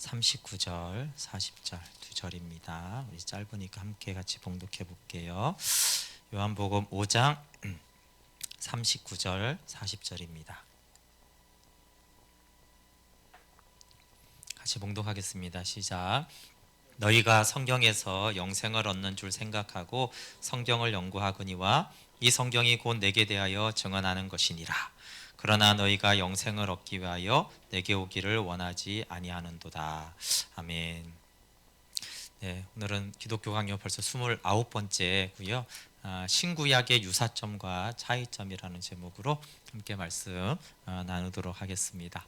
39절, 40절 두 절입니다. 우리 짧으니까 함께 같이 봉독해 볼게요. 요한복음 5장 39절, 40절입니다. 같이 봉독하겠습니다. 시작. 너희가 성경에서 영생을 얻는 줄 생각하고 성경을 연구하거니와 이 성경이 곧 내게 대하여 증언하는 것이니라. 그러나 너희가 영생을 얻기 위하여 내게 오기를 원하지 아니하는도다. 아멘. 네, 오늘은 기독교 강요 벌써 29번째고요. 신구약의 유사점과 차이점이라는 제목으로 함께 말씀 나누도록 하겠습니다.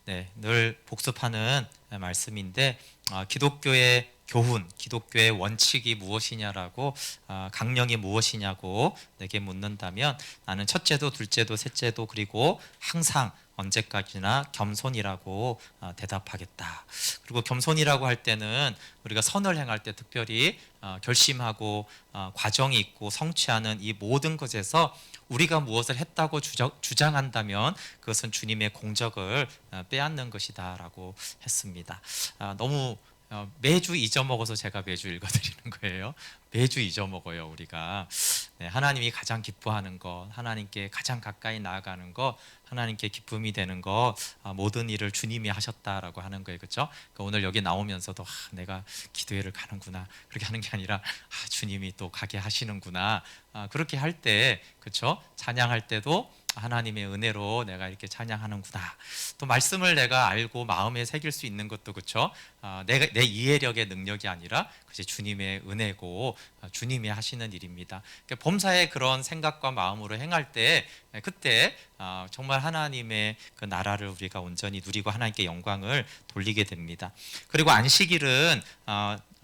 네, 늘 복습하는 말씀인데 기독교의 교훈, 기독교의 원칙이 무엇이냐라고 강령이 무엇이냐고 내게 묻는다면 나는 첫째도 둘째도 셋째도 그리고 항상 언제까지나 겸손이라고 대답하겠다. 그리고 겸손이라고 할 때는 우리가 선을 행할 때 특별히 결심하고 과정이 있고 성취하는 이 모든 것에서 우리가 무엇을 했다고 주장한다면 그것은 주님의 공적을 빼앗는 것이다 라고 했습니다. 너무 매주 잊어먹어서 제가 매주 읽어드리는 거예요. 매주 잊어먹어요 우리가. 네, 하나님이 가장 기뻐하는 것, 하나님께 가장 가까이 나아가는 것, 하나님께 기쁨이 되는 것, 모든 일을 주님이 하셨다라고 하는 거예요. 그렇죠? 그러니까 오늘 여기 나오면서도 내가 기도회를 가는구나 그렇게 하는 게 아니라 주님이 또 가게 하시는구나 그렇게 할 때, 그렇죠? 찬양할 때도 하나님의 은혜로 내가 이렇게 찬양하는구나. 또 말씀을 내가 알고 마음에 새길 수 있는 것도 그렇죠. 내 이해력의 능력이 아니라 그것이 주님의 은혜고 주님이 하시는 일입니다. 그러니까 범사에 그런 생각과 마음으로 행할 때 그때 정말 하나님의 그 나라를 우리가 온전히 누리고 하나님께 영광을 돌리게 됩니다. 그리고 안식일은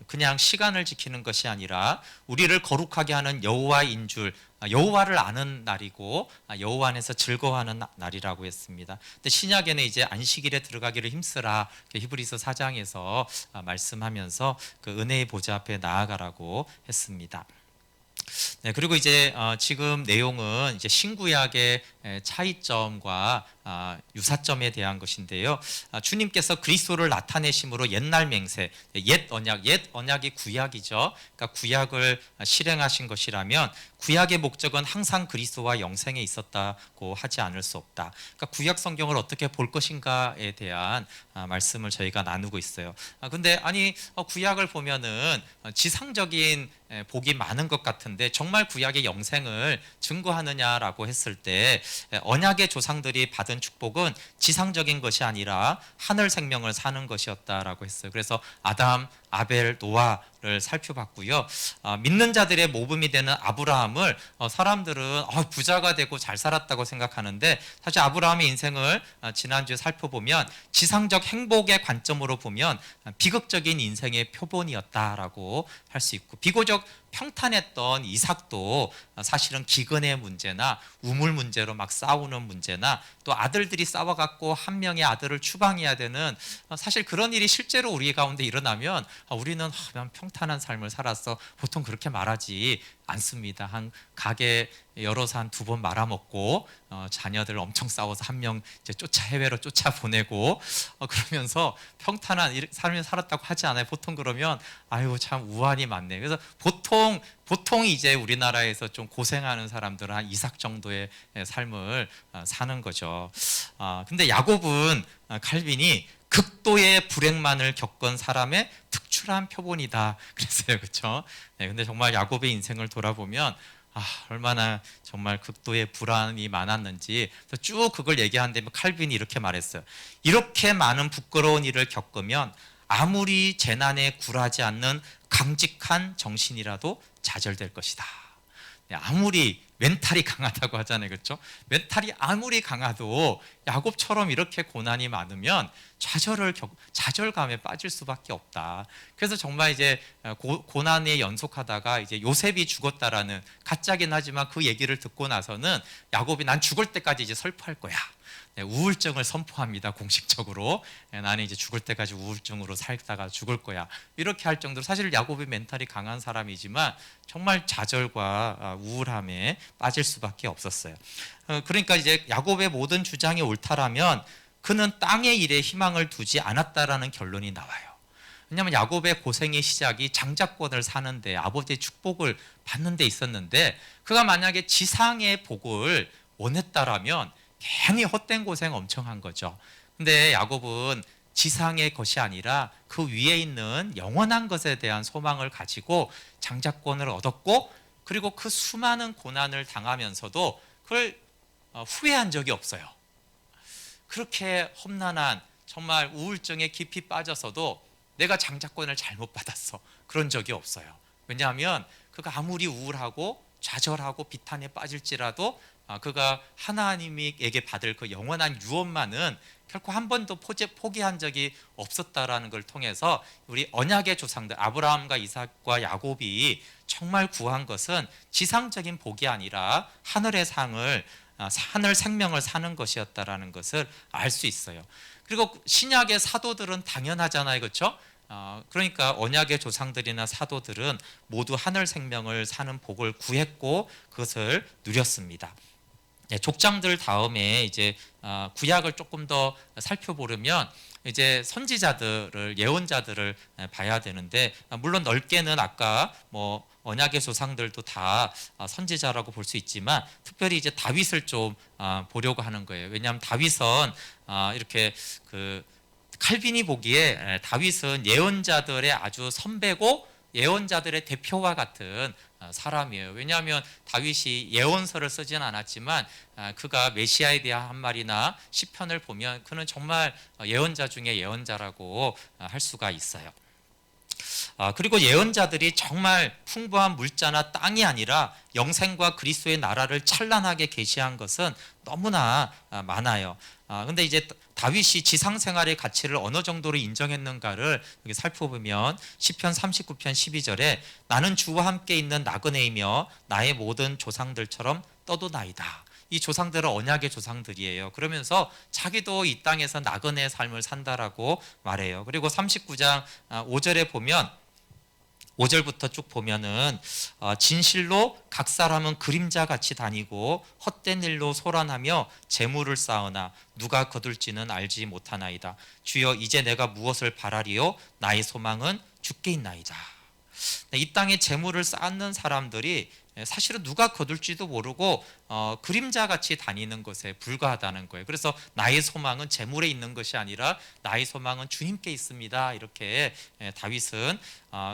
그냥 시간을 지키는 것이 아니라 우리를 거룩하게 하는 여호와인 줄, 여호와를 아는 날이고 여호와 안에서 즐거워하는 날이라고 했습니다. 근데 신약에는 이제 안식일에 들어가기를 힘쓰라 히브리서 4장에서 말씀하면서 그 은혜의 보좌 앞에 나아가라고 했습니다. 네, 그리고 이제 지금 내용은 이제 신구약의 차이점과 유사점에 대한 것인데요. 주님께서 그리스도를 나타내심으로 옛날 맹세, 옛 언약이 구약이죠. 그러니까 구약을 실행하신 것이라면 구약의 목적은 항상 그리스도와 영생에 있었다고 하지 않을 수 없다. 그러니까 구약 성경을 어떻게 볼 것인가에 대한 말씀을 저희가 나누고 있어요. 근데 구약을 보면은 지상적인 복이 많은 것 같은데 정말 구약의 영생을 증거하느냐라고 했을 때 언약의 조상들이 받은 축복은 지상적인 것이 아니라 하늘 생명을 사는 것이었다라고 했어요. 그래서 아담, 아벨, 노아를 살펴봤고요. 믿는 자들의 모범이 되는 아브라함을 사람들은 부자가 되고 잘 살았다고 생각하는데 사실 아브라함의 인생을 지난주에 살펴보면 지상적 행복의 관점으로 보면 비극적인 인생의 표본이었다라고 할 수 있고, 비교적 평탄했던 이삭도 사실은 기근의 문제나 우물 문제로 막 싸우는 문제나 또 아들들이 싸워갖고 한 명의 아들을 추방해야 되는 사실 그런 일이 실제로 우리 가운데 일어나면 우리는 평탄한 삶을 살았어 보통 그렇게 말하지 않습니다. 한 가게 열어서 한 2번 말아먹고 자녀들 엄청 싸워서 한 명 이제 해외로 쫓아보내고 그러면서 평탄한 삶을 살았다고 하지 않아요. 보통 그러면 아유 참 우환이 많네. 그래서 보통 이제 우리나라에서 좀 고생하는 사람들은 한 이삭 정도의 삶을 사는 거죠. 근데 야곱은 칼빈이 극도의 불행만을 겪은 사람의 특출한 표본이다 그랬어요. 그렇죠? 네, 근데 정말 야곱의 인생을 돌아보면 얼마나 정말 극도의 불안이 많았는지 쭉 그걸 얘기하는데 칼빈이 이렇게 말했어요. 이렇게 많은 부끄러운 일을 겪으면 아무리 재난에 굴하지 않는 강직한 정신이라도 좌절될 것이다. 아무리 멘탈이 강하다고 하잖아요. 그렇죠? 멘탈이 아무리 강해도 야곱처럼 이렇게 고난이 많으면 좌절감에 빠질 수밖에 없다. 그래서 정말 이제 고난에 연속하다가 이제 요셉이 죽었다라는 가짜긴 하지만 그 얘기를 듣고 나서는 야곱이 난 죽을 때까지 이제 설포할 거야. 우울증을 선포합니다. 공식적으로 나는 이제 죽을 때까지 우울증으로 살다가 죽을 거야. 이렇게 할 정도로 사실 야곱이 멘탈이 강한 사람이지만 정말 좌절과 우울함에 빠질 수밖에 없었어요. 그러니까 이제 야곱의 모든 주장이 옳다라면 그는 땅의 일에 희망을 두지 않았다라는 결론이 나와요. 왜냐하면 야곱의 고생의 시작이 장자권을 사는데 아버지의 축복을 받는 데 있었는데, 그가 만약에 지상의 복을 원했다라면 괜히 헛된 고생 엄청 한 거죠. 근데 야곱은 지상의 것이 아니라 그 위에 있는 영원한 것에 대한 소망을 가지고 장자권을 얻었고, 그리고 그 수많은 고난을 당하면서도 그걸 후회한 적이 없어요. 그렇게 험난한 정말 우울증에 깊이 빠져서도 내가 장자권을 잘못 받았어, 그런 적이 없어요. 왜냐하면 그가 아무리 우울하고 좌절하고 비탄에 빠질지라도 그가 하나님에게 받을 그 영원한 유업만은 결코 한 번도 포기한 적이 없었다라는 걸 통해서 우리 언약의 조상들 아브라함과 이삭과 야곱이 정말 구한 것은 지상적인 복이 아니라 하늘의 상을, 하늘 생명을 사는 것이었다라는 것을 알 수 있어요. 그리고 신약의 사도들은 당연하잖아요, 그렇죠? 그러니까 언약의 조상들이나 사도들은 모두 하늘 생명을 사는 복을 구했고 그것을 누렸습니다. 족장들 다음에 이제 구약을 조금 더 살펴보려면 이제 선지자들을, 예언자들을 봐야 되는데, 물론 넓게는 아까 뭐 언약의 조상들도 다 선지자라고 볼 수 있지만 특별히 이제 다윗을 좀 보려고 하는 거예요. 왜냐하면 다윗은 이렇게 그 칼빈이 보기에 다윗은 예언자들의 아주 선배고 예언자들의 대표와 같은 사람이에요. 왜냐하면 다윗이 예언서를 쓰진 않았지만 그가 메시아에 대한 한 말이나 시편을 보면 그는 정말 예언자 중에 예언자라고 할 수가 있어요. 그리고 예언자들이 정말 풍부한 물자나 땅이 아니라 영생과 그리스도의 나라를 찬란하게 계시한 것은 너무나 많아요. 근데 이제 다윗이 지상 생활의 가치를 어느 정도로 인정했는가를 여기 살펴보면 시편 39편 12절에 나는 주와 함께 있는 나그네이며 나의 모든 조상들처럼 떠도나이다. 이 조상들은 언약의 조상들이에요. 그러면서 자기도 이 땅에서 나그네의 삶을 산다라고 말해요. 그리고 39장 5절에 보면 5절부터 쭉 보면은 진실로 각 사람은 그림자같이 다니고 헛된 일로 소란하며 재물을 쌓으나 누가 거둘지는 알지 못하나이다. 주여 이제 내가 무엇을 바라리요? 나의 소망은 주께 있나이다. 이 땅에 재물을 쌓는 사람들이 사실은 누가 거둘지도 모르고 그림자같이 다니는 것에 불과하다는 거예요. 그래서 나의 소망은 재물에 있는 것이 아니라 나의 소망은 주님께 있습니다. 이렇게 다윗은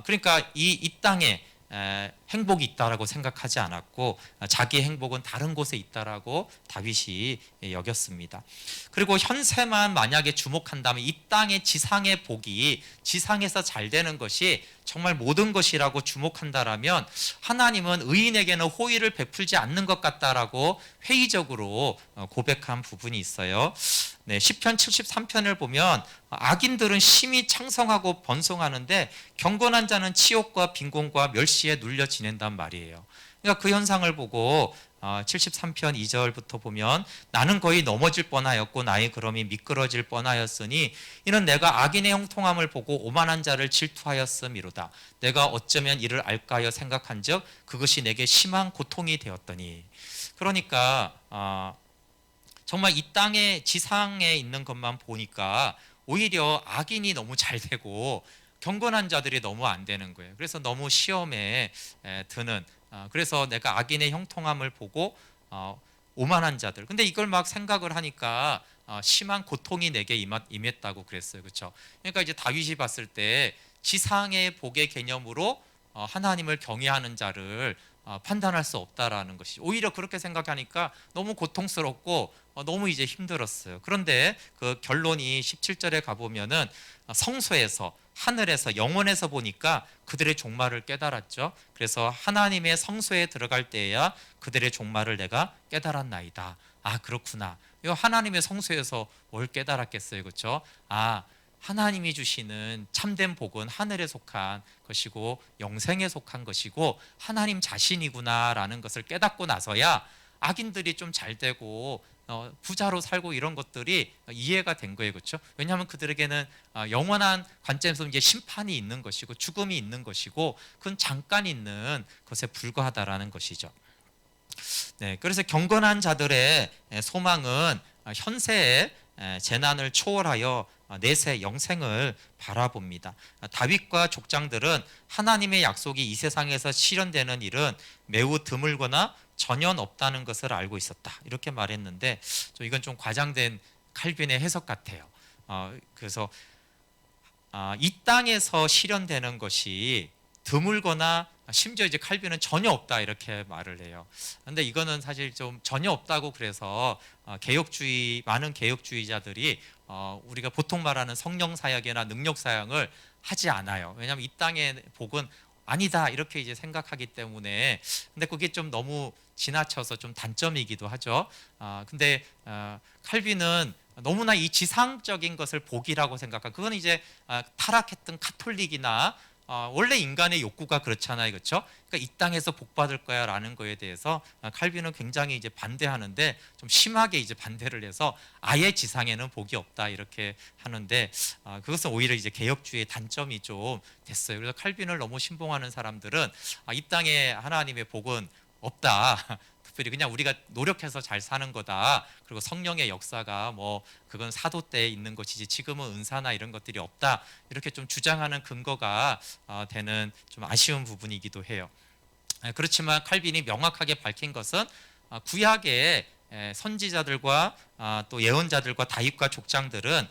그러니까 이 땅에 행복이 있다라고 생각하지 않았고 자기의 행복은 다른 곳에 있다라고 다윗이 여겼습니다. 그리고 현세만 만약에 주목한다면 이 땅의 지상의 복이 지상에서 잘 되는 것이 정말 모든 것이라고 주목한다라면 하나님은 의인에게는 호의를 베풀지 않는 것 같다라고 회의적으로 고백한 부분이 있어요. 네, 시편 73편을 보면 악인들은 심히 창성하고 번성하는데 경건한 자는 치욕과 빈곤과 멸시에 눌려 지낸단 말이에요. 그러니까 그 현상을 보고 73편 2절부터 보면 나는 거의 넘어질 뻔하였고 나의 걸음이 미끄러질 뻔하였으니 이는 내가 악인의 형통함을 보고 오만한 자를 질투하였음이로다. 내가 어쩌면 이를 알까 하여 생각한즉 그것이 내게 심한 고통이 되었더니. 그러니까 정말 이 땅의 지상에 있는 것만 보니까 오히려 악인이 너무 잘 되고 경건한 자들이 너무 안 되는 거예요. 그래서 너무 시험에 드는, 그래서 내가 악인의 형통함을 보고 오만한 자들, 근데 이걸 막 생각을 하니까 심한 고통이 내게 임했다고 그랬어요. 그렇죠? 그러니까 이제 다윗이 봤을 때 지상의 복의 개념으로 하나님을 경외하는 자를 판단할 수 없다라는 것이, 오히려 그렇게 생각하니까 너무 고통스럽고 너무 이제 힘들었어요. 그런데 그 결론이 17절에 가보면은 성소에서, 하늘에서, 영원에서 보니까 그들의 종말을 깨달았죠. 그래서 하나님의 성소에 들어갈 때에야 그들의 종말을 내가 깨달았나이다. 그렇구나. 이거 하나님의 성소에서 뭘 깨달았겠어요, 그렇죠? 하나님이 주시는 참된 복은 하늘에 속한 것이고 영생에 속한 것이고 하나님 자신이구나라는 것을 깨닫고 나서야 악인들이 좀 잘 되고 부자로 살고 이런 것들이 이해가 된 거예요, 그렇죠? 왜냐하면 그들에게는 영원한 관점에서 이제 심판이 있는 것이고 죽음이 있는 것이고 그건 잠깐 있는 것에 불과하다라는 것이죠. 네, 그래서 경건한 자들의 소망은 현세에 재난을 초월하여 내세 영생을 바라봅니다. 다윗과 족장들은 하나님의 약속이 이 세상에서 실현되는 일은 매우 드물거나 전혀 없다는 것을 알고 있었다. 이렇게 말했는데 이건 좀 과장된 칼빈의 해석 같아요. 그래서 이 땅에서 실현되는 것이 드물거나 심지어 이제 칼빈은 전혀 없다 이렇게 말을 해요. 근데 이거는 사실 좀 전혀 없다고 그래서 많은 개혁주의자들이 우리가 보통 말하는 성령 사역이나 능력 사역을 하지 않아요. 왜냐하면 이 땅의 복은 아니다 이렇게 이제 생각하기 때문에. 근데 그게 좀 너무 지나쳐서 좀 단점이기도 하죠. 근데 칼빈은 너무나 이 지상적인 것을 복이라고 생각하고, 그건 이제 타락했던 카톨릭이나 원래 인간의 욕구가 그렇잖아요, 그렇죠? 그러니까 이 땅에서 복 받을 거야라는 거에 대해서 칼빈은 굉장히 이제 반대하는데, 좀 심하게 이제 반대를 해서 아예 지상에는 복이 없다 이렇게 하는데, 그것은 오히려 이제 개혁주의의 단점이 좀 됐어요. 그래서 칼빈을 너무 신봉하는 사람들은 이 땅에 하나님의 복은 없다. 특별히 그냥 우리가 노력해서 잘 사는 거다. 그리고 성령의 역사가 뭐 그건 사도 때에 있는 것이지 지금은 은사나 이런 것들이 없다. 이렇게 좀 주장하는 근거가 되는 좀 아쉬운 부분이기도 해요. 그렇지만 칼빈이 명확하게 밝힌 것은 구약의 선지자들과 또 예언자들과 다윗과 족장들은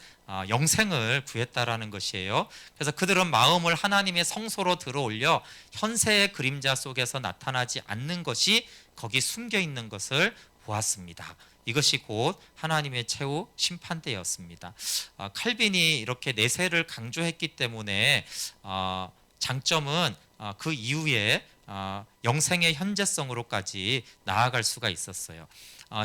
영생을 구했다라는 것이에요. 그래서 그들은 마음을 하나님의 성소로 들어올려 현세의 그림자 속에서 나타나지 않는 것이 거기 숨겨 있는 것을 보았습니다. 이것이 곧 하나님의 최후 심판대였습니다. 칼빈이 이렇게 내세를 강조했기 때문에 장점은 그 이후에 영생의 현재성으로까지 나아갈 수가 있었어요.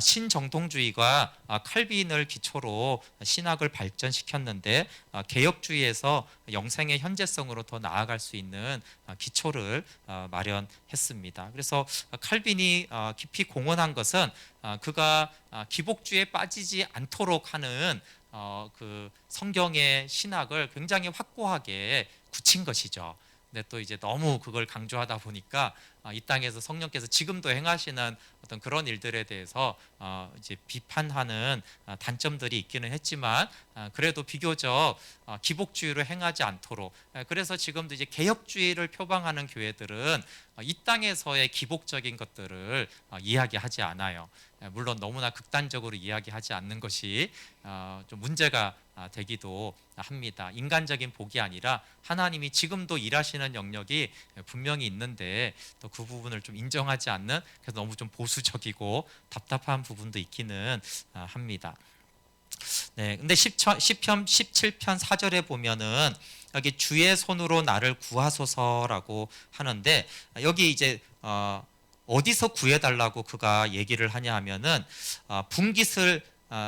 신정통주의가 칼빈을 기초로 신학을 발전시켰는데, 개혁주의에서 영생의 현재성으로 더 나아갈 수 있는 기초를 마련했습니다. 그래서 칼빈이 깊이 공헌한 것은 그가 기복주의에 빠지지 않도록 하는 그 성경의 신학을 굉장히 확고하게 굳힌 것이죠. 근데 또 이제 너무 그걸 강조하다 보니까 이 땅에서 성령께서 지금도 행하시는 어떤 그런 일들에 대해서 이제 비판하는 단점들이 있기는 했지만, 그래도 비교적 기복주의로 행하지 않도록, 그래서 지금도 이제 개혁주의를 표방하는 교회들은 이 땅에서의 기복적인 것들을 이야기하지 않아요. 물론 너무나 극단적으로 이야기하지 않는 것이 좀 문제가 되기도 합니다. 인간적인 복이 아니라 하나님이 지금도 일하시는 영역이 분명히 있는데 또 그 부분을 좀 인정하지 않는, 그래서 너무 좀 보수적이고 답답한 부분도 있기는 합니다. 네, 근데 시편 17편 4절에 보면은 여기 주의 손으로 나를 구하소서라고 하는데, 여기 이제 어디서 구해달라고 그가 얘기를 하냐 하면은 분깃을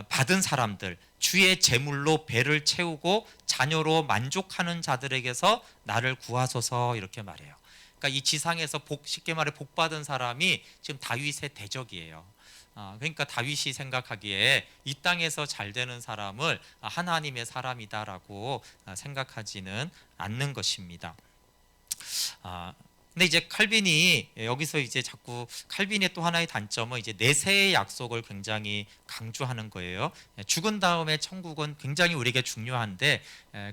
받은 사람들, 주의 제물로 배를 채우고 자녀로 만족하는 자들에게서 나를 구하소서 이렇게 말해요. 그러니까 이 지상에서 쉽게 말해 복 받은 사람이 지금 다윗의 대적이에요. 그러니까 다윗이 생각하기에 이 땅에서 잘 되는 사람을 하나님의 사람이다라고 생각하지는 않는 것입니다. 근데 이제 칼빈이 여기서 이제 자꾸 칼빈의 또 하나의 단점은 이제 내세의 약속을 굉장히 강조하는 거예요. 죽은 다음에 천국은 굉장히 우리에게 중요한데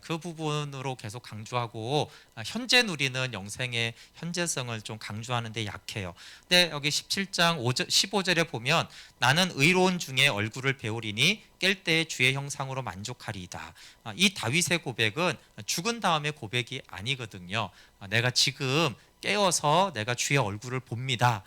그 부분으로 계속 강조하고 현재 누리는 영생의 현재성을 좀 강조하는 데 약해요. 근데 여기 17장 15절에 보면 나는 의로운 중에 얼굴을 배우리니 깰 때의 주의 형상으로 만족하리이다. 이 다윗의 고백은 죽은 다음의 고백이 아니거든요. 내가 지금 깨어서 내가 주의 얼굴을 봅니다.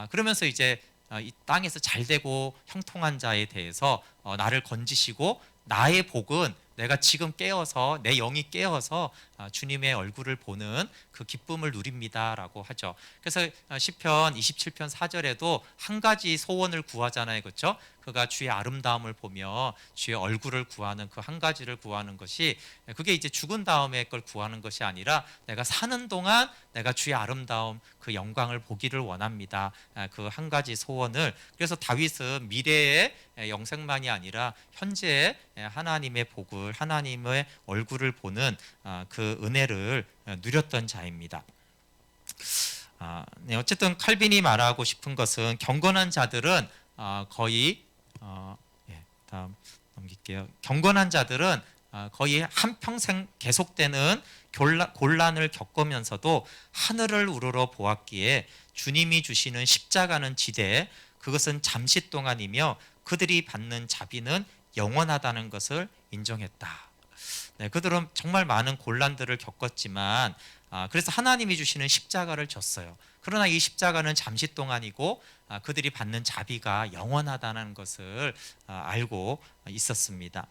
그러면서 이제 이 땅에서 잘되고 형통한 자에 대해서 나를 건지시고, 나의 복은 내가 지금 깨어서, 내 영이 깨어서 주님의 얼굴을 보는 그 기쁨을 누립니다라고 하죠. 그래서 시편 27편 4절에도 한 가지 소원을 구하잖아요, 그렇죠? 그가 주의 아름다움을 보며 주의 얼굴을 구하는 그 한 가지를 구하는 것이, 그게 이제 죽은 다음에 걸 구하는 것이 아니라 내가 사는 동안 내가 주의 아름다움, 그 영광을 보기를 원합니다. 그 한 가지 소원을. 그래서 다윗은 미래의 영생만이 아니라 현재의 하나님의 복을, 하나님의 얼굴을 보는 그 은혜를 누렸던 자입니다. 네, 어쨌든 칼빈이 말하고 싶은 것은 경건한 자들은 거의 다음 넘길게요. 경건한 자들은 거의 한평생 계속되는 곤란을 겪으면서도 하늘을 우러러 보았기에 주님이 주시는 십자가는 지대, 그것은 잠시 동안이며 그들이 받는 자비는 영원하다는 것을 인정했다. 네, 그들은 정말 많은 곤란들을 겪었지만 그래서 하나님이 주시는 십자가를 졌어요. 그러나 이 십자가는 잠시 동안이고 그들이 받는 자비가 영원하다는 것을 알고 있었습니다.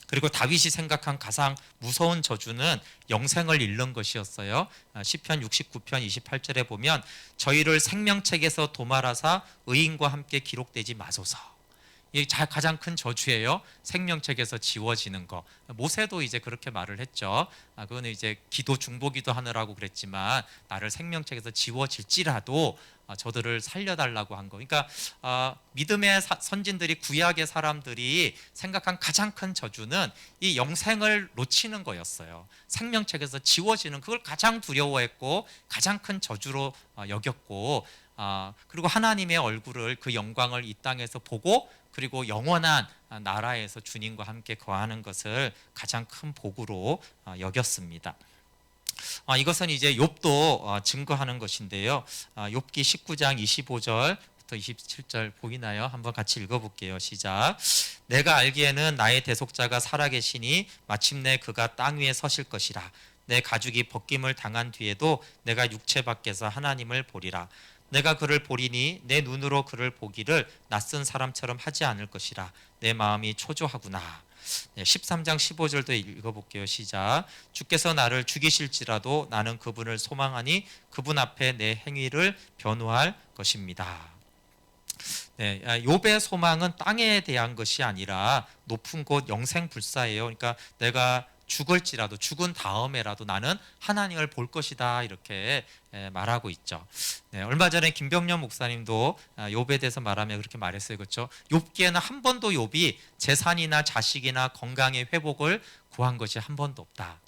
그리고 다윗이 생각한 가장 무서운 저주는 영생을 잃는 것이었어요. 시편 69편 28절에 보면 저희를 생명책에서 도말하사 의인과 함께 기록되지 마소서. 이 가장 큰 저주예요. 생명책에서 지워지는 거. 모세도 이제 그렇게 말을 했죠. 그거는 이제 기도 중보기도 하느라고 그랬지만 나를 생명책에서 지워질지라도 저들을 살려달라고 한 거. 그러니까 믿음의 선진들이, 구약의 사람들이 생각한 가장 큰 저주는 이 영생을 놓치는 거였어요. 생명책에서 지워지는, 그걸 가장 두려워했고 가장 큰 저주로 여겼고, 그리고 하나님의 얼굴을, 그 영광을 이 땅에서 보고 그리고 영원한 나라에서 주님과 함께 거하는 것을 가장 큰 복으로 여겼습니다. 이것은 이제 욥도 증거하는 것인데요. 욥기 19장 25절부터 27절 보이나요? 한번 같이 읽어볼게요. 시작. 내가 알기에는 나의 대속자가 살아계시니 마침내 그가 땅 위에 서실 것이라. 내 가죽이 벗김을 당한 뒤에도 내가 육체 밖에서 하나님을 보리라. 내가 그를 보리니 내 눈으로 그를 보기를 낯선 사람처럼 하지 않을 것이라. 내 마음이 초조하구나. 13장 15절도 읽어볼게요. 시작. 주께서 나를 죽이실지라도 나는 그분을 소망하니 그분 앞에 내 행위를 변호할 것입니다. 네, 욥의 소망은 땅에 대한 것이 아니라 높은 곳 영생불사예요. 그러니까 내가 죽을지라도, 죽은 다음에라도 나는 하나님을 볼 것이다, 이렇게 말하고 있죠. 네, 얼마 전에 김병년 목사님도 욥에 대해서 말하며 그렇게 말했어요. 그렇죠? 욥기에는 한 번도 욥이 재산이나 자식이나 건강의 회복을 구한 것이 한 번도 없다.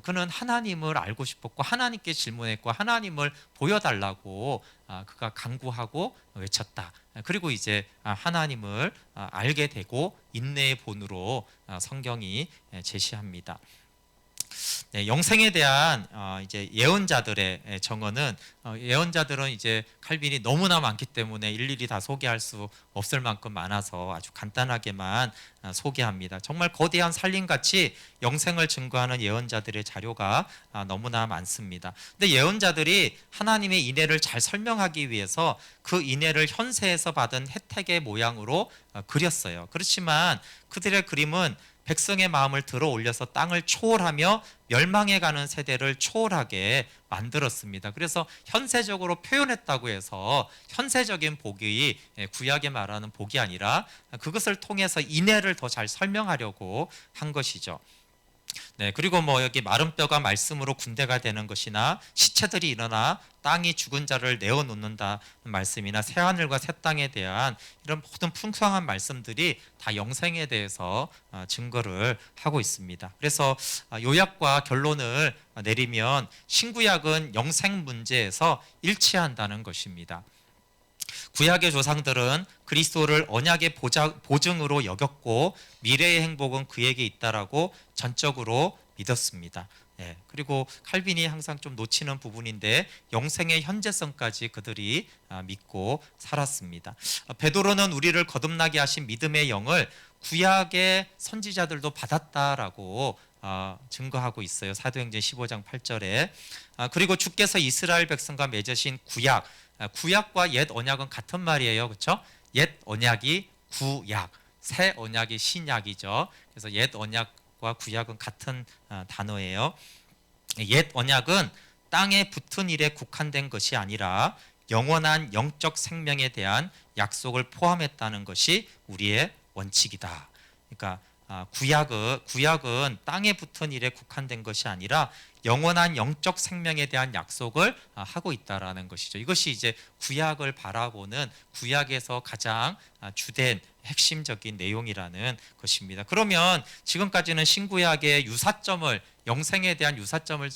그는 하나님을 알고 싶었고 하나님께 질문했고 하나님을 보여달라고 그가 간구하고 외쳤다. 그리고 이제 하나님을 알게 되고 인내의 본으로 성경이 제시합니다. 네, 영생에 대한 이제 예언자들의 정언은, 예언자들은 이제 칼빈이 너무나 많기 때문에 일일이 다 소개할 수 없을 만큼 많아서 아주 간단하게만 소개합니다. 정말 거대한 살림같이 영생을 증거하는 예언자들의 자료가 너무나 많습니다. 근데 예언자들이 하나님의 인애를 잘 설명하기 위해서 그 인애를 현세에서 받은 혜택의 모양으로 그렸어요. 그렇지만 그들의 그림은 백성의 마음을 들어 올려서 땅을 초월하며 멸망해 가는 세대를 초월하게 만들었습니다. 그래서 현세적으로 표현했다고 해서 현세적인 복이 구약에 말하는 복이 아니라 그것을 통해서 인애를 더 잘 설명하려고 한 것이죠. 네, 그리고 뭐 여기 마른 뼈가 말씀으로 군대가 되는 것이나 시체들이 일어나 땅이 죽은 자를 내어놓는다는 말씀이나 새 하늘과 새 땅에 대한 이런 모든 풍성한 말씀들이 다 영생에 대해서 증거를 하고 있습니다. 그래서 요약과 결론을 내리면 신구약은 영생 문제에서 일치한다는 것입니다. 구약의 조상들은 그리스도를 언약의 보증으로 여겼고 미래의 행복은 그에게 있다라고 전적으로 믿었습니다. 네, 그리고 칼빈이 항상 좀 놓치는 부분인데 영생의 현재성까지 그들이 믿고 살았습니다. 베드로는 우리를 거듭나게 하신 믿음의 영을 구약의 선지자들도 받았다라고 증거하고 있어요. 사도행전 15장 8절에. 그리고 주께서 이스라엘 백성과 맺으신 구약과 옛 언약은 같은 말이에요. 그렇죠? 옛 언약이 구약, 새 언약이 신약이죠. 그래서 옛 언약과 구약은 같은 단어예요. 옛 언약은 땅에 붙은 일에 국한된 것이 아니라 영원한 영적 생명에 대한 약속을 포함했다는 것이 우리의 원칙이다. 그러니까 구약은 땅에 붙은 일에 국한된 것이 아니라 영원한 영적 생명에 대한 약속을 하고 있다라는 것이죠. 이것이 이제 구약을 바라보는 구약에서 가장 주된 핵심적인 내용이라는 것입니다. 그러면 지금까지는 신구약의 유사점을, 영생에 대한 유사점을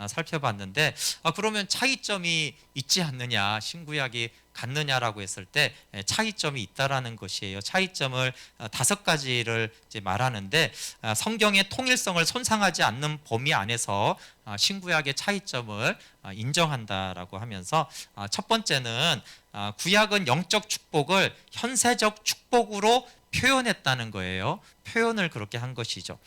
살펴봤는데, 그러면 차이점이 있지 않느냐, 신구약이 같느냐라고 했을 때 차이점이 있다라는 것이에요. 차이점을 5가지를 이제 말하는데, 성경의 통일성을 손상하지 않는 범위 안에서 신구약의 차이점을 인정한다라고 하면서, 첫 번째는 구약은 영적 축복을 현세적 축복으로 표현했다는 거예요. 표현을 그렇게 한 것이죠.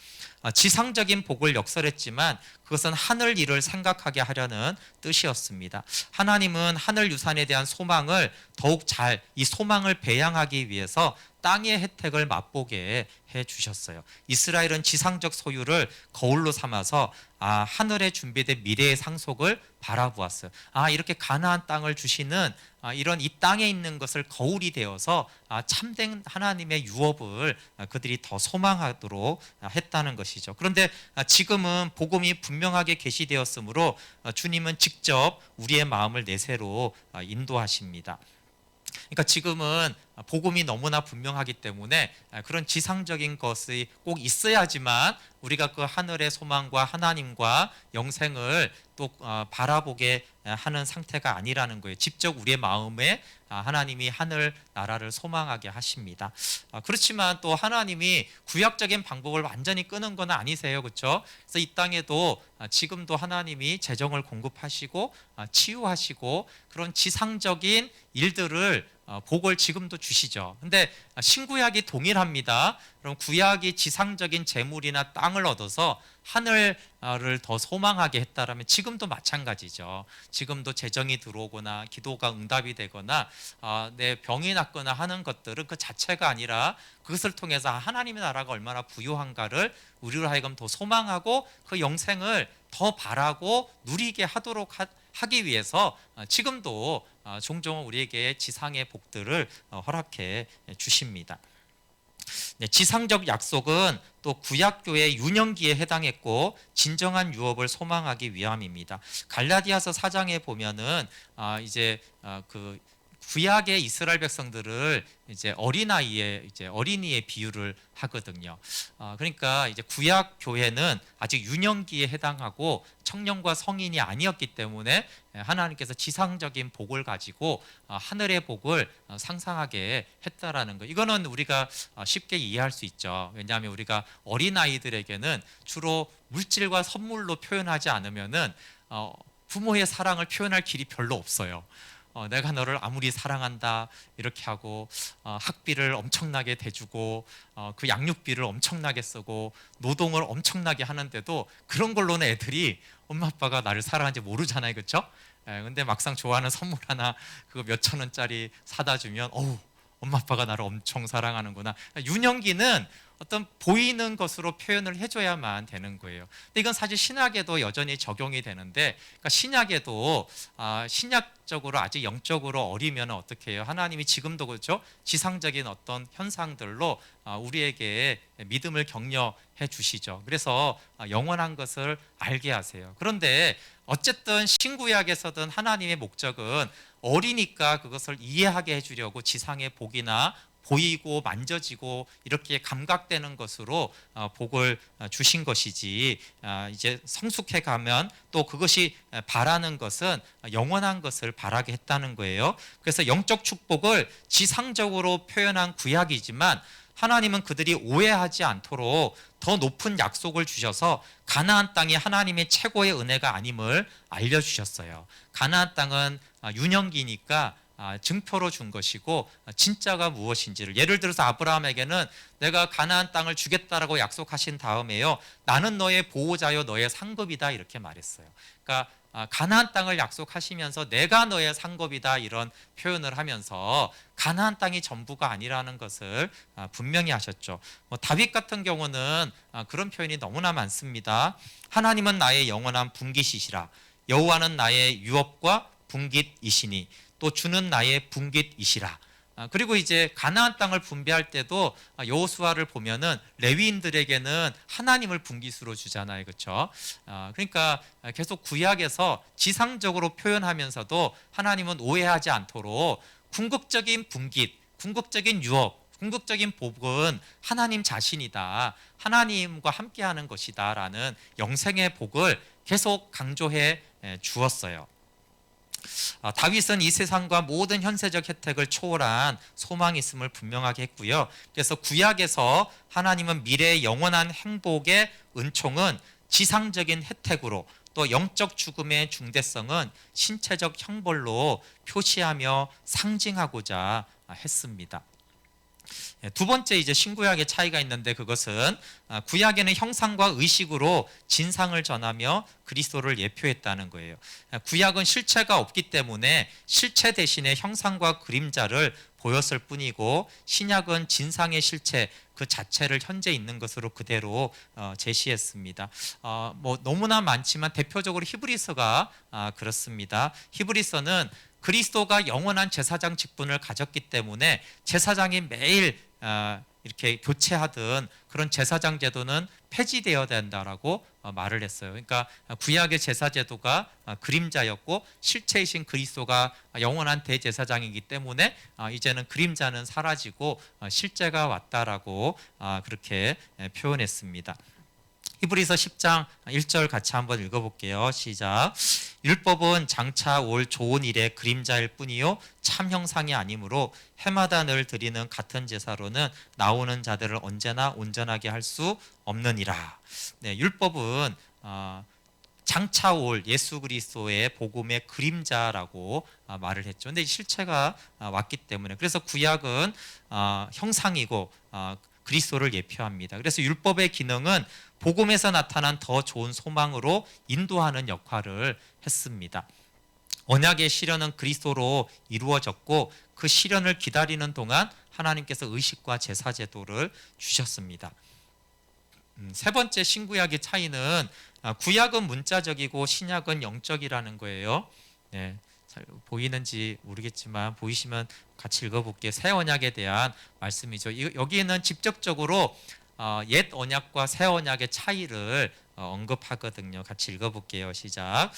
지상적인 복을 역설했지만 그것은 하늘 일을 생각하게 하려는 뜻이었습니다. 하나님은 하늘 유산에 대한 소망을 더욱 잘, 이 소망을 배양하기 위해서 땅의 혜택을 맛보게 해 주셨어요. 이스라엘은 지상적 소유를 거울로 삼아서 하늘에 준비된 미래의 상속을 바라보았어요. 이렇게 가나안 땅을 주시는 이런 이 땅에 있는 것을 거울이 되어서 참된 하나님의 유업을 그들이 더 소망하도록 했다는 것이죠. 그런데 지금은 복음이 분명하게 계시되었으므로 주님은 직접 우리의 마음을 내세로 인도하십니다. 그러니까 지금은 복음이 너무나 분명하기 때문에 그런 지상적인 것이 꼭 있어야지만 우리가 그 하늘의 소망과 하나님과 영생을 또 바라보게 하는 상태가 아니라는 거예요. 직접 우리의 마음에 하나님이 하늘 나라를 소망하게 하십니다. 그렇지만 또 하나님이 구약적인 방법을 완전히 끄는 건 아니세요, 그렇죠? 그래서 이 땅에도 지금도 하나님이 재정을 공급하시고 치유하시고 그런 지상적인 일들을 복을 지금도 주시죠. 근데 신구약이 동일합니다. 그럼 구약이 지상적인 재물이나 땅을 얻어서 하늘을 더 소망하게 했다라면 지금도 마찬가지죠. 지금도 재정이 들어오거나 기도가 응답이 되거나 내 병이 낫거나 하는 것들은 그 자체가 아니라 그것을 통해서 하나님의 나라가 얼마나 부유한가를 우리로 하여금 더 소망하고 그 영생을 더 바라고 누리게 하도록 하기 위해서 지금도 종종 우리에게 지상의 복들을 허락해 주십니다. 지상적 약속은 또 구약교의 유년기에 해당했고 진정한 유업을 소망하기 위함입니다. 갈라디아서 4장에 보면은 이제 그 구약의 이스라엘 백성들을 이제 어린이의 비유를 하거든요. 그러니까 이제 구약 교회는 아직 유년기에 해당하고 청년과 성인이 아니었기 때문에 하나님께서 지상적인 복을 가지고 하늘의 복을 상상하게 했다라는 거. 이거는 우리가 쉽게 이해할 수 있죠. 왜냐하면 우리가 어린아이들에게는 주로 물질과 선물로 표현하지 않으면은 부모의 사랑을 표현할 길이 별로 없어요. 내가 너를 아무리 사랑한다 이렇게 하고 학비를 엄청나게 대주고 그 양육비를 엄청나게 쓰고 노동을 엄청나게 하는데도 그런 걸로는 애들이 엄마 아빠가 나를 사랑하는지 모르잖아요, 그렇죠? 근데 막상 좋아하는 선물 하나 그거 몇천 원짜리 사다 주면 엄마 아빠가 나를 엄청 사랑하는구나. 유년기는 어떤 보이는 것으로 표현을 해줘야만 되는 거예요. 근데 이건 사실 신약에도 여전히 적용이 되는데, 그러니까 신약에도 신약적으로 아직 영적으로 어리면 어떻게 해요? 하나님이 지금도 그렇죠? 지상적인 어떤 현상들로 우리에게 믿음을 격려해 주시죠. 그래서 영원한 것을 알게 하세요. 그런데 어쨌든 신구약에서든 하나님의 목적은 어리니까 그것을 이해하게 해주려고 지상의 복이나 보이고 만져지고 이렇게 감각되는 것으로 복을 주신 것이지, 이제 성숙해 가면 또 그것이 바라는 것은 영원한 것을 바라게 했다는 거예요. 그래서 영적 축복을 지상적으로 표현한 구약이지만 하나님은 그들이 오해하지 않도록 더 높은 약속을 주셔서 가나안 땅이 하나님의 최고의 은혜가 아님을 알려주셨어요. 가나안 땅은 유년기니까 증표로 준 것이고 진짜가 무엇인지를, 예를 들어서 아브라함에게는 내가 가나안 땅을 주겠다라고 약속하신 다음에요, 나는 너의 보호자요 너의 상급이다 이렇게 말했어요. 그러니까 가나안 땅을 약속하시면서 내가 너의 상급이다 이런 표현을 하면서 가나안 땅이 전부가 아니라는 것을 분명히 하셨죠. 다윗 같은 경우는 그런 표현이 너무나 많습니다. 하나님은 나의 영원한 분깃이시라, 여호와는 나의 유업과 분깃이시니 또 주는 나의 분깃이시라. 그리고 이제 가나안 땅을 분배할 때도 여호수아를 보면은 레위인들에게는 하나님을 분깃으로 주잖아요, 그렇죠? 그러니까 계속 구약에서 지상적으로 표현하면서도 하나님은 오해하지 않도록 궁극적인 분깃, 궁극적인 유업, 궁극적인 복은 하나님 자신이다, 하나님과 함께하는 것이다라는 영생의 복을 계속 강조해 주었어요. 다윗은 이 세상과 모든 현세적 혜택을 초월한 소망이 있음을 분명하게 했고요. 그래서 구약에서 하나님은 미래의 영원한 행복의 은총은 지상적인 혜택으로, 또 영적 죽음의 중대성은 신체적 형벌로 표시하며 상징하고자 했습니다. 두 번째 이제 신구약의 차이가 있는데, 그것은 구약에는 형상과 의식으로 진상을 전하며 그리스도를 예표했다는 거예요. 구약은 실체가 없기 때문에 실체 대신에 형상과 그림자를 보였을 뿐이고, 신약은 진상의 실체 그 자체를 현재 있는 것으로 그대로 제시했습니다. 뭐 너무나 많지만 대표적으로 히브리서가 그렇습니다. 히브리서는 그리스도가 영원한 제사장 직분을 가졌기 때문에 제사장이 매일 이렇게 교체하던 그런 제사장 제도는 폐지되어야 된다라고 말을 했어요. 그러니까 구약의 제사 제도가 그림자였고, 실체이신 그리스도가 영원한 대제사장이기 때문에 이제는 그림자는 사라지고 실제가 왔다라고 그렇게 표현했습니다. 히브리서 10장 1절 같이 한번 읽어볼게요. 시작. 율법은 장차 올 좋은 일의 그림자일 뿐이요 참 형상이 아니므로 해마다 늘 드리는 같은 제사로는 나오는 자들을 언제나 온전하게 할 수 없느니라. 네, 율법은 장차 올 예수 그리스도의 복음의 그림자라고 말을 했죠. 근데 실체가 왔기 때문에, 그래서 구약은 형상이고 그리스도를 예표합니다. 그래서 율법의 기능은 복음에서 나타난 더 좋은 소망으로 인도하는 역할을 했습니다. 언약의 실현은 그리스도로 이루어졌고, 그 실현을 기다리는 동안 하나님께서 의식과 제사 제도를 주셨습니다. 세 번째 신구약의 차이는 구약은 문자적이고 신약은 영적이라는 거예요. 네, 잘 보이는지 모르겠지만 보이시면 같이 읽어볼게요. 새 언약에 대한 말씀이죠. 여기에는 직접적으로 옛 언약과 새 언약의 차이를 언급하거든요. 같이 읽어볼게요. 시작.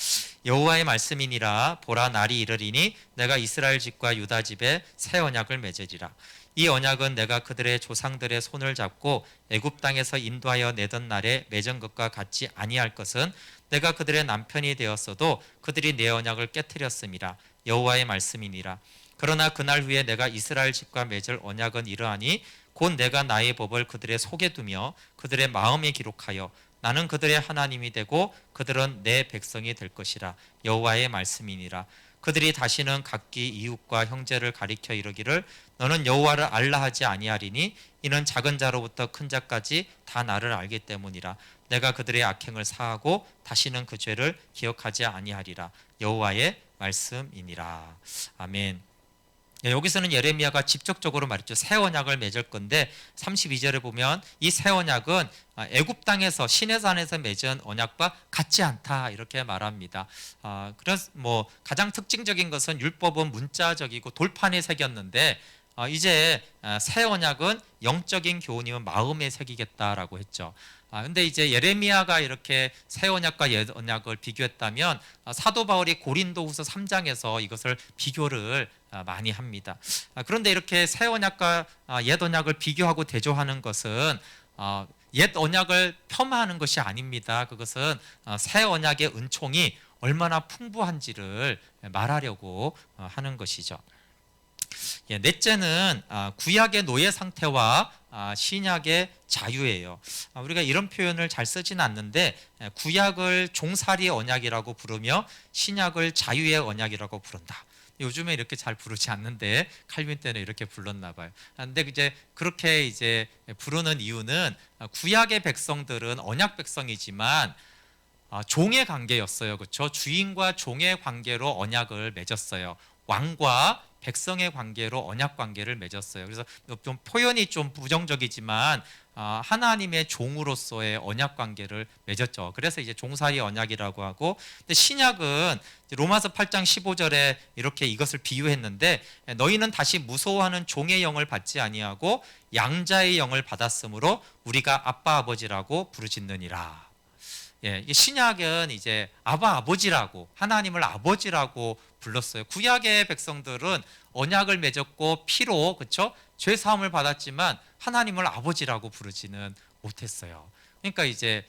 여호와의 말씀이니라. 보라, 날이 이르리니 내가 이스라엘 집과 유다 집에 새 언약을 맺으리라. 이 언약은 내가 그들의 조상들의 손을 잡고 애굽 땅에서 인도하여 내던 날에 맺은 것과 같지 아니할 것은, 내가 그들의 남편이 되었어도 그들이 내 언약을 깨뜨렸음이라. 여호와의 말씀이니라. 그러나 그날 후에 내가 이스라엘 집과 맺을 언약은 이러하니, 곧 내가 나의 법을 그들의 속에 두며 그들의 마음에 기록하여 나는 그들의 하나님이 되고 그들은 내 백성이 될 것이라. 여호와의 말씀이니라. 그들이 다시는 각기 이웃과 형제를 가리켜 이르기를 너는 여호와를 알라 하지 아니하리니, 이는 작은 자로부터 큰 자까지 다 나를 알기 때문이라. 내가 그들의 악행을 사하고 다시는 그 죄를 기억하지 아니하리라. 여호와의 말씀이니라. 아멘. 여기서는 예레미야가 직접적으로 말했죠. 새 언약을 맺을 건데, 32절에 보면 이 새 언약은 애굽 땅에서 시내산에서 맺은 언약과 같지 않다 이렇게 말합니다. 그래서 뭐 가장 특징적인 것은 율법은 문자적이고 돌판에 새겼는데, 이제 새 언약은 영적인 교훈이면 마음에 새기겠다라고 했죠. 근데 이제 예레미야가 이렇게 새 언약과 옛 언약을 비교했다면, 사도 바울이 고린도후서 3장에서 이것을 비교를 많이 합니다. 그런데 이렇게 새 언약과 옛 언약을 비교하고 대조하는 것은 옛 언약을 폄하하는 것이 아닙니다. 그것은 새 언약의 은총이 얼마나 풍부한지를 말하려고 하는 것이죠. 넷째는 구약의 노예 상태와 신약의 자유예요. 우리가 이런 표현을 잘 쓰지는 않는데, 구약을 종살이의 언약이라고 부르며 신약을 자유의 언약이라고 부른다. 요즘에 이렇게 잘 부르지 않는데 칼빈 때는 이렇게 불렀나 봐요. 근데 이제 그렇게 이제 부르는 이유는, 구약의 백성들은 언약 백성이지만 종의 관계였어요. 그렇죠? 주인과 종의 관계로 언약을 맺었어요. 왕과 백성의 관계로 언약 관계를 맺었어요. 그래서 좀 표현이 좀 부정적이지만 하나님의 종으로서의 언약 관계를 맺었죠. 그래서 이제 종사의 언약이라고 하고, 근데 신약은 로마서 8장 15절에 이렇게 이것을 비유했는데, 너희는 다시 무서워하는 종의 영을 받지 아니하고 양자의 영을 받았으므로 우리가 아빠 아버지라고 부르짖느니라. 예, 이 신약은 이제 아바 아버지라고, 하나님을 아버지라고 불렀어요. 구약의 백성들은 언약을 맺었고 피로, 그렇죠? 죄 사함을 받았지만 하나님을 아버지라고 부르지는 못했어요. 그러니까 이제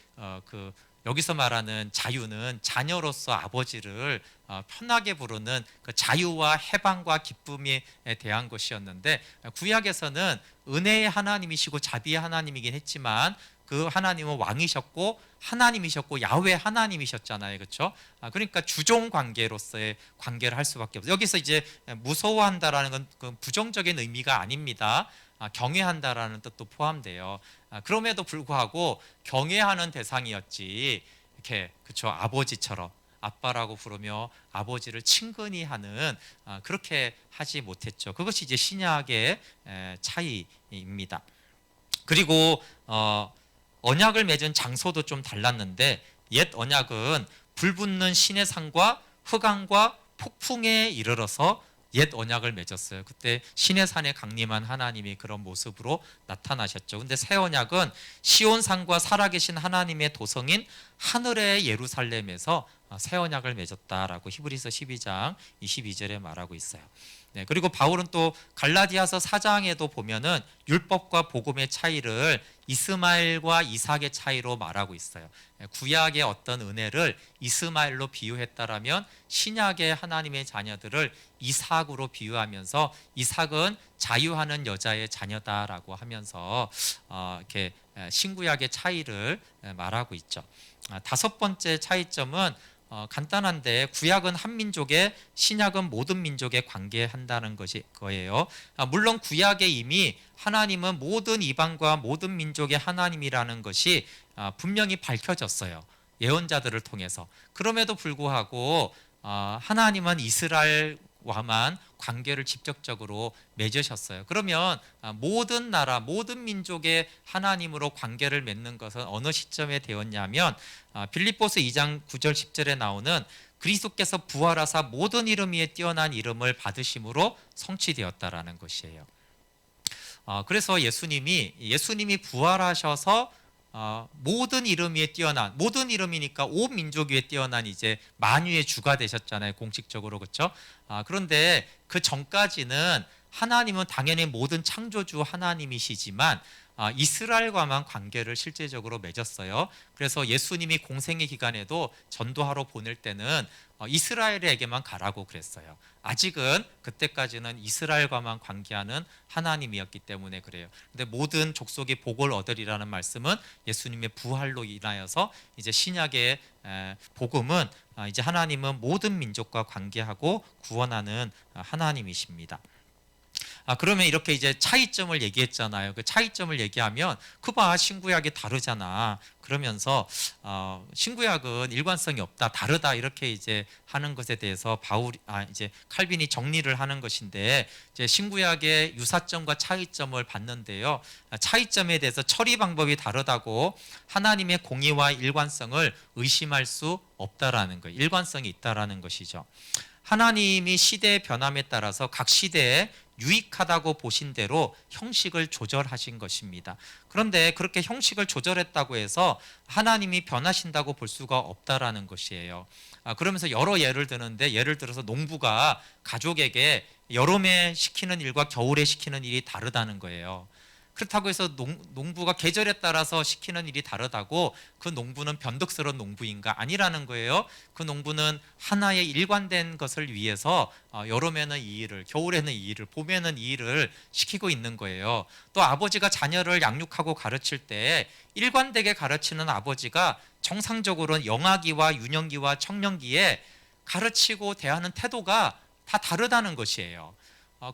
여기서 말하는 자유는 자녀로서 아버지를 편하게 부르는 그 자유와 해방과 기쁨에 대한 것이었는데, 구약에서는 은혜의 하나님이시고 자비의 하나님이긴 했지만 그 하나님은 왕이셨고 하나님이셨고 야훼 하나님이셨잖아요, 그렇죠? 그러니까 주종 관계로서의 관계를 할 수밖에 없어요. 여기서 이제 무서워한다라는 건 그 부정적인 의미가 아닙니다. 경외한다라는 뜻도 포함돼요. 그럼에도 불구하고 경외하는 대상이었지, 이렇게, 그렇죠, 아버지처럼 아빠라고 부르며 아버지를 친근히 하는, 그렇게 하지 못했죠. 그것이 이제 신약의 차이입니다. 그리고 언약을 맺은 장소도 좀 달랐는데, 옛 언약은 불붙는 신의 산과 흑암과 폭풍에 이르러서 옛 언약을 맺었어요. 그때 신의 산에 강림한 하나님이 그런 모습으로 나타나셨죠. 근데 새 언약은 시온산과 살아계신 하나님의 도성인 하늘의 예루살렘에서 새 언약을 맺었다라고 히브리서 12장 22절에 말하고 있어요. 네, 그리고 바울은 또 갈라디아서 4장에도 보면은 율법과 복음의 차이를 이스마엘과 이삭의 차이로 말하고 있어요. 구약의 어떤 은혜를 이스마엘로 비유했다라면 신약의 하나님의 자녀들을 이삭으로 비유하면서 이삭은 자유하는 여자의 자녀다라고 하면서 이렇게 신구약의 차이를 말하고 있죠. 다섯 번째 차이점은 간단한데, 구약은 한 민족에, 신약은 모든 민족에 관계한다는 것이 거예요. 물론 구약에 이미 하나님은 모든 이방과 모든 민족의 하나님이라는 것이 분명히 밝혀졌어요, 예언자들을 통해서. 그럼에도 불구하고 하나님은 이스라엘과만 관계를 직접적으로 맺으셨어요. 그러면 모든 나라, 모든 민족의 하나님으로 관계를 맺는 것은 어느 시점에 되었냐면, 빌립보서 2장 9절 10절에 나오는 그리스도께서 부활하사 모든 이름 위에 뛰어난 이름을 받으심으로 성취되었다라는 것이에요. 그래서 예수님이 부활하셔서 모든 이름 위에 뛰어난, 모든 이름이니까 온 민족 위에 뛰어난 이제 만유의 주가 되셨잖아요, 공식적으로. 그렇죠? 그런데 그 전까지는 하나님은 당연히 모든 창조주 하나님이시지만 이스라엘과만 관계를 실제적으로 맺었어요. 그래서 예수님이 공생의 기간에도 전도하러 보낼 때는 이스라엘에게만 가라고 그랬어요. 아직은, 그때까지는 이스라엘과만 관계하는 하나님이었기 때문에 그래요. 근데 모든 족속이 복을 얻으리라는 말씀은 예수님의 부활로 인하여서 이제 신약의 복음은 이제 하나님은 모든 민족과 관계하고 구원하는 하나님이십니다. 그러면 이렇게 이제 차이점을 얘기했잖아요. 그 차이점을 얘기하면 그봐, 신구약이 다르잖아. 그러면서 신구약은 일관성이 없다, 다르다, 이렇게 이제 하는 것에 대해서 이제 칼빈이 정리를 하는 것인데, 이제 신구약의 유사점과 차이점을 봤는데요. 차이점에 대해서 처리 방법이 다르다고 하나님의 공의와 일관성을 의심할 수 없다라는 거예요. 일관성이 있다라는 것이죠. 하나님이 시대의 변함에 따라서 각 시대에 유익하다고 보신 대로 형식을 조절하신 것입니다. 그런데 그렇게 형식을 조절했다고 해서 하나님이 변하신다고 볼 수가 없다라는 것이에요. 그러면서 여러 예를 드는데, 예를 들어서 농부가 가족에게 여름에 시키는 일과 겨울에 시키는 일이 다르다는 거예요. 그렇다고 해서 농부가 계절에 따라서 시키는 일이 다르다고 그 농부는 변덕스러운 농부인가? 아니라는 거예요. 그 농부는 하나의 일관된 것을 위해서 여름에는 이 일을, 겨울에는 이 일을, 봄에는 이 일을 시키고 있는 거예요. 또 아버지가 자녀를 양육하고 가르칠 때 일관되게 가르치는 아버지가 정상적으로는 영아기와 유년기와 청년기에 가르치고 대하는 태도가 다 다르다는 것이에요.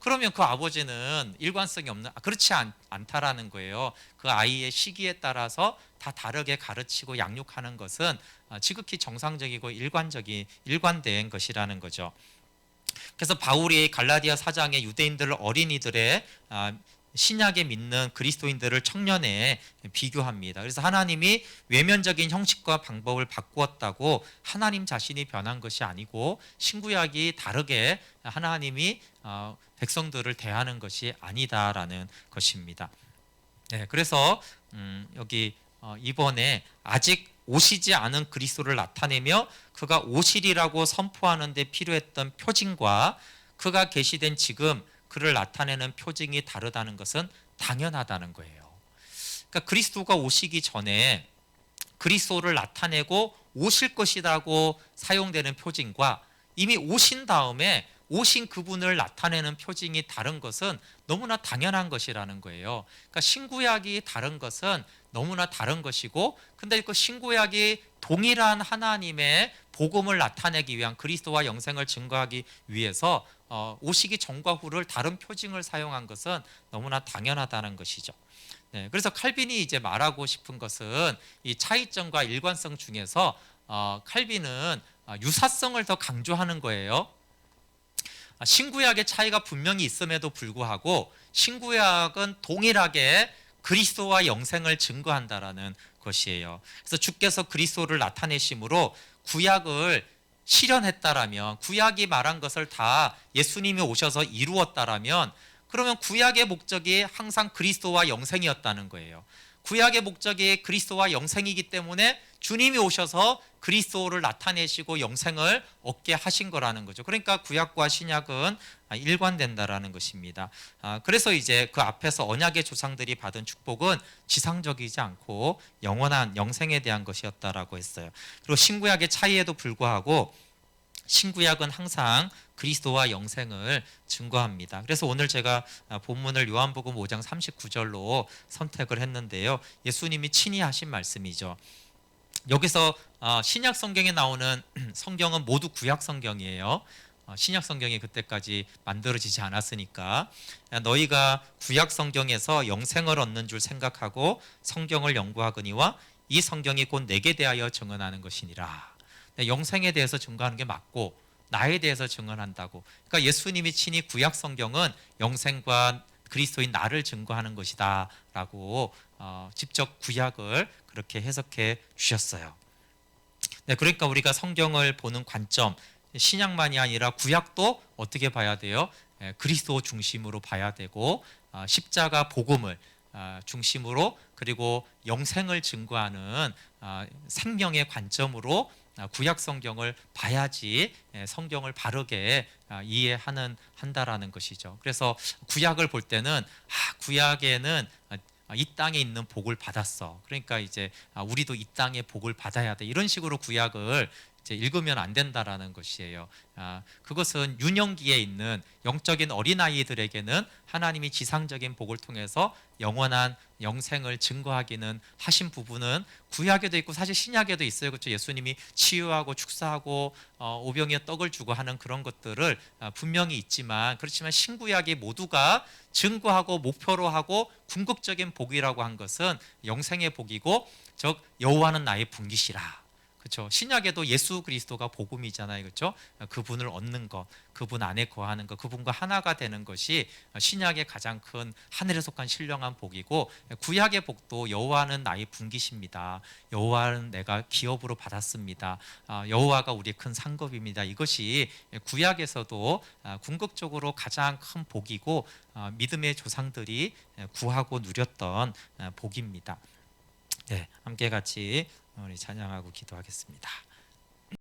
그러면 그 아버지는 일관성이 없는, 그렇지 않다라는 거예요. 그 아이의 시기에 따라서 다 다르게 가르치고 양육하는 것은 지극히 정상적이고 일관된 것이라는 거죠. 그래서 바울이 갈라디아 4장에 유대인들 어린이들의 신약에 믿는 그리스도인들을 청년에 비교합니다. 그래서 하나님이 외면적인 형식과 방법을 바꾸었다고 하나님 자신이 변한 것이 아니고 신구약이 다르게 하나님이 백성들을 대하는 것이 아니다라는 것입니다. 네, 그래서 여기 이번에 아직 오시지 않은 그리스도를 나타내며 그가 오시리라고 선포하는 데 필요했던 표징과 그가 계시된 지금 그를 나타내는 표징이 다르다는 것은 당연하다는 거예요. 그러니까 그리스도가 오시기 전에 그리스도를 나타내고 오실 것이라고 사용되는 표징과 이미 오신 다음에 오신 그분을 나타내는 표징이 다른 것은 너무나 당연한 것이라는 거예요. 그러니까 신구약이 다른 것은 너무나 다른 것이고, 근데 그 신구약이 동일한 하나님의 복음을 나타내기 위한 그리스도와 영생을 증거하기 위해서 오시기 전과 후를 다른 표징을 사용한 것은 너무나 당연하다는 것이죠. 네, 그래서 칼빈이 이제 말하고 싶은 것은 이 차이점과 일관성 중에서 칼빈은 유사성을 더 강조하는 거예요. 신구약의 차이가 분명히 있음에도 불구하고 신구약은 동일하게 그리스도와 영생을 증거한다라는 것이에요. 그래서 주께서 그리스도를 나타내심으로 구약을 실현했다라면, 구약이 말한 것을 다 예수님이 오셔서 이루었다라면, 그러면 구약의 목적이 항상 그리스도와 영생이었다는 거예요. 구약의 목적이 그리스도와 영생이기 때문에 주님이 오셔서 그리스도를 나타내시고 영생을 얻게 하신 거라는 거죠. 그러니까 구약과 신약은 일관된다라는 것입니다. 그래서 이제 그 앞에서 언약의 조상들이 받은 축복은 지상적이지 않고 영원한 영생에 대한 것이었다라고 했어요. 그리고 신구약의 차이에도 불구하고 신구약은 항상 그리스도와 영생을 증거합니다. 그래서 오늘 제가 본문을 요한복음 5장 39절로 선택을 했는데요. 예수님이 친히 하신 말씀이죠. 여기서 신약 성경에 나오는 성경은 모두 구약 성경이에요. 신약 성경이 그때까지 만들어지지 않았으니까 너희가 구약 성경에서 영생을 얻는 줄 생각하고 성경을 연구하거니와 이 성경이 곧 내게 대하여 증언하는 것이니라. 영생에 대해서 증거하는 게 맞고 나에 대해서 증언한다고. 그러니까 예수님이 친히 구약 성경은 영생과 그리스도인 나를 증거하는 것이다 라고 직접 구약을 그렇게 해석해 주셨어요. 네, 그러니까 우리가 성경을 보는 관점, 신약만이 아니라 구약도 어떻게 봐야 돼요? 그리스도 중심으로 봐야 되고 십자가 복음을 중심으로, 그리고 영생을 증거하는 생명의 관점으로 구약 성경을 봐야지 성경을 바르게 이해한다라는 것이죠. 그래서 구약을 볼 때는 구약에는 이 땅에 있는 복을 받았어. 그러니까 이제 우리도 이 땅의 복을 받아야 돼. 이런 식으로 구약을 이제 읽으면 안 된다라는 것이에요. 그것은 유년기에 있는 영적인 어린아이들에게는 하나님이 지상적인 복을 통해서 영원한 영생을 증거하기는 하신 부분은 구약에도 있고 사실 신약에도 있어요. 그렇죠? 예수님이 치유하고 축사하고 오병이어 떡을 주고 하는 그런 것들을 분명히 있지만, 그렇지만 신구약이 모두가 증거하고 목표로 하고 궁극적인 복이라고 한 것은 영생의 복이고, 즉 여호와는 나의 분기시라. 그렇죠. 신약에도 예수 그리스도가 복음이잖아요. 그렇죠? 그분을 얻는 것, 그분 안에 거하는 것, 그분과 하나가 되는 것이 신약의 가장 큰 하늘에 속한 신령한 복이고, 구약의 복도 여호와는 나의 분기십니다. 여호와는 내가 기업으로 받았습니다. 여호와가 우리의 큰 상급입니다. 이것이 구약에서도 궁극적으로 가장 큰 복이고 믿음의 조상들이 구하고 누렸던 복입니다. 네, 함께 같이 우리 찬양하고 기도하겠습니다.